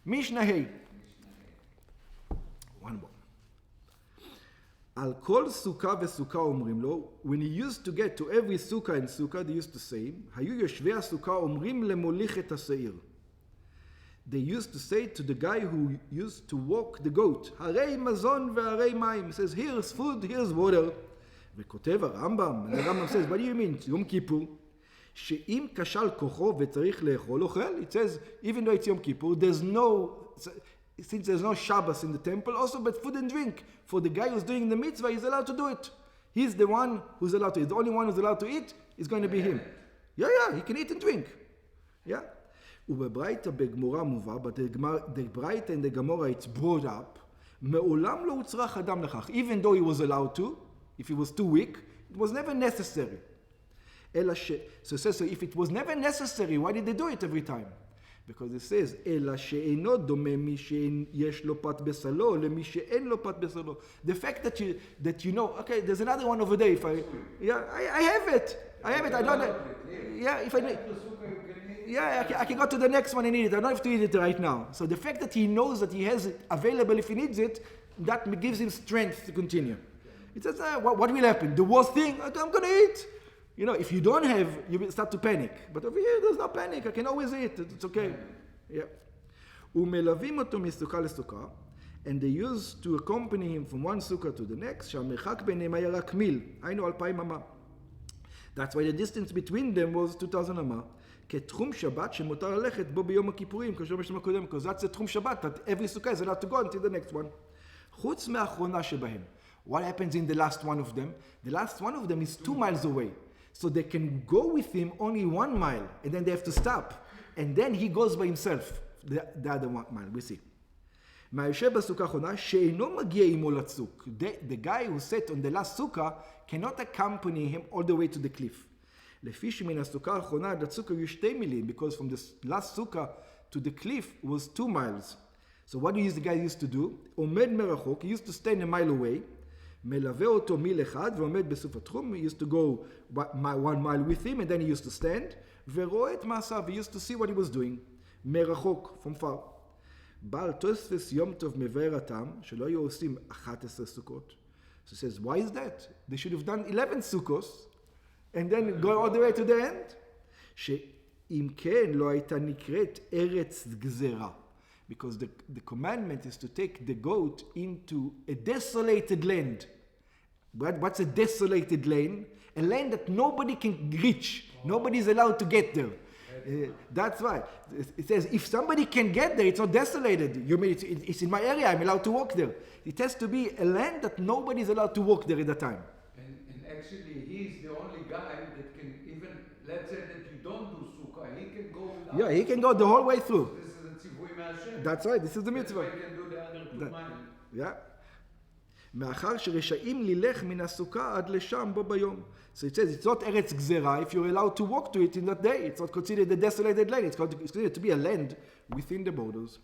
Mishnah Hey. One more. Al kol sukkah vesukkah omrim lo. When he used to get to every sukkah and sukkah, they used to say, Hayu yoshvei sukkah omrim lemolich et haseir. They used to say to the guy who used to walk the goat, Harei mazon ve'harei mayim. He says, here's food, here's water. וכותב הרמב"ם, and the Rambam says, what do you mean? Yom Kippur. שאם כשל כוחו וצריך לאכול אוכל. It says, even though it's Yom Kippur, since there's no Shabbos in the temple, also but food and drink. For the guy who's doing the mitzvah, he's allowed to do it. He's the one who's allowed to eat. The only one who's allowed to eat is going to be him. Yeah, he can eat and drink. Yeah. ובברייתא בגמורה מובא, but the ברייתא and the Gemara, it's brought up, מעולם לא הוצרך אדם לכך. Even though he was allowed to, if he was too weak, it was never necessary. So it says, so if it was never necessary, why did they do it every time? Because it says, אלא שאינו דומה מי שיש לו פת בשרו למי שאין לו פת בשרו. The fact that you know, okay, there's another one over there. If I have it. I don't know. Yeah, if I need. Yeah, I can go to the next one and eat it. I don't have to eat it right now. So the fact that he knows that he has it available if he needs it, that gives him strength to continue. It says, what will happen? The worst thing, okay, I'm going to eat. You know, if you don't have, you will start to panic. But over here, there's no panic. I can always eat. It's okay. Yeah. ומלווים אותו מסוכה לסוכה, and they used to accompany him from one sukkah to the next, שהמרחק ביניהם היה רק מיל, היינו 2,000 אמה. That's why the distance between them was 2,000 אמה. כתחום שבת שמותר ללכת בו ביום הכיפורים, כאשר בשם הקודם, because that's the תחום שבת, that every sukkah is allowed to go until the next one. חוץ מהאחרונה שבהם. What happens in the last one of them? The last one of them is 2 miles away. So they can go with him only 1 mile, and then they have to stop. And then he goes by himself, the other 1 mile, we see. מהיושב בסוכה האחרונה, שאינו מגיע עמו לצוק. The guy who sat on the last sukkah cannot accompany him all the way to the cliff. לפי שמן הסוכה האחרונה עד הצוק היו 2 מילים, because from the last sukkah to the cliff was 2 miles. So what the guy used to do? עומד מרחוק, he used to stand 1 mile away, מלווה אותו מיל אחד ועומד בסוף התחום, he used to go 1 mile with him, and then he used to stand, ורואה את מעשיו, he used to see what he was doing, מרחוק, from far. בעל תוספות יום טוב מבאר הטעם, שלא היו עושים 11 סוכות. So he says, why is that? They should have done 11 sukkos, and then go all the way to the end. שאם כן לא הייתה נקראת ארץ גזרה. Because the commandment is to take the goat into a desolated land. What's a desolated land? A land that nobody can reach. Nobody is allowed to get there. That's why. It says, if somebody can get there, it's not desolated. You mean it's in my area, I'm allowed to walk there. It has to be a land that nobody is allowed to walk there at the time. And actually, he's the only guy that can even, let's say that you don't do sukkah, he can go without. Yeah, he can go the whole way through. This is a tzivui me'Hashem. That's right, this is the mitzvah. That's why he can do the other 2 miles. Yeah. מאחר שרשאים ללך מן הסוכה עד לשם בו ביום. So it says it's not Eretz Gzera if you're allowed to walk to it in that day. It's not considered a desolated land. It's considered to be a land within the borders.